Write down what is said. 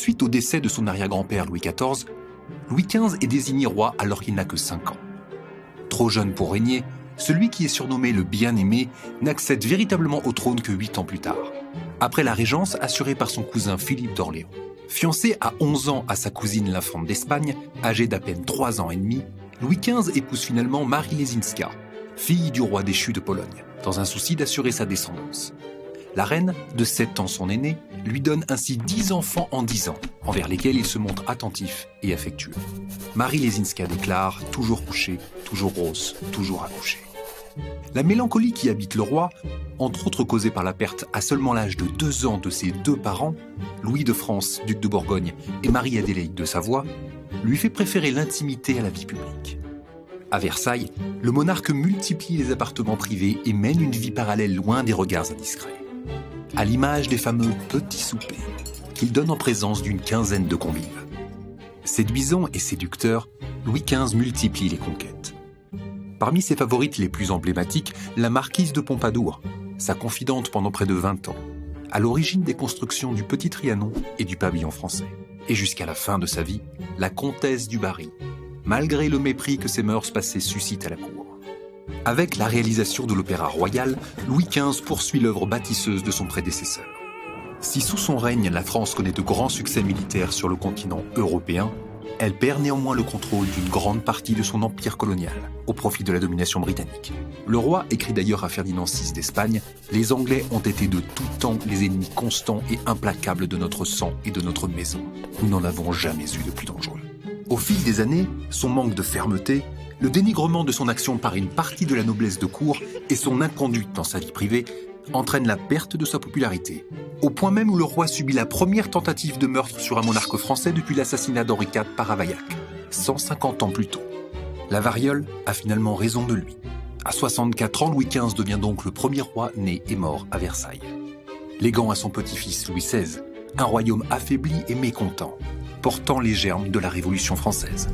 Suite au décès de son arrière-grand-père Louis XIV, Louis XV est désigné roi alors qu'il n'a que 5 ans. Trop jeune pour régner, celui qui est surnommé le bien-aimé n'accède véritablement au trône que 8 ans plus tard, après la régence assurée par son cousin Philippe d'Orléans. Fiancé à 11 ans à sa cousine l'infante d'Espagne, âgée d'à peine 3 ans et demi, Louis XV épouse finalement Marie Lesinska, fille du roi déchu de Pologne, dans un souci d'assurer sa descendance. La reine, de 7 ans son aînée, lui donne ainsi 10 enfants en 10 ans, envers lesquels il se montre attentif et affectueux. Marie Lesinska déclare « toujours couchée, toujours grosse, toujours accouchée ». La mélancolie qui habite le roi, entre autres causée par la perte à seulement l'âge de 2 ans de ses 2 parents, Louis de France, duc de Bourgogne, et Marie-Adélaïde de Savoie, lui fait préférer l'intimité à la vie publique. À Versailles, le monarque multiplie les appartements privés et mène une vie parallèle loin des regards indiscrets. À l'image des fameux petits soupers qu'il donne en présence d'une quinzaine de convives. Séduisant et séducteur, Louis XV multiplie les conquêtes. Parmi ses favorites les plus emblématiques, la marquise de Pompadour, sa confidente pendant près de 20 ans, à l'origine des constructions du Petit Trianon et du pavillon français. Et jusqu'à la fin de sa vie, la comtesse du Barry, malgré le mépris que ses mœurs passées suscitent à la cour. Avec la réalisation de l'Opéra Royal, Louis XV poursuit l'œuvre bâtisseuse de son prédécesseur. Si sous son règne, la France connaît de grands succès militaires sur le continent européen, elle perd néanmoins le contrôle d'une grande partie de son empire colonial, au profit de la domination britannique. Le roi écrit d'ailleurs à Ferdinand VI d'Espagne « Les Anglais ont été de tout temps les ennemis constants et implacables de notre sang et de notre maison. Nous n'en avons jamais eu de plus dangereux. » Au fil des années, son manque de fermeté, le dénigrement de son action par une partie de la noblesse de cour et son inconduite dans sa vie privée entraînent la perte de sa popularité, au point même où le roi subit la première tentative de meurtre sur un monarque français depuis l'assassinat d'Henri IV par Ravaillac, 150 ans plus tôt. La variole a finalement raison de lui. À 64 ans, Louis XV devient donc le premier roi né et mort à Versailles. Léguant à son petit-fils Louis XVI, un royaume affaibli et mécontent, portant les germes de la Révolution française.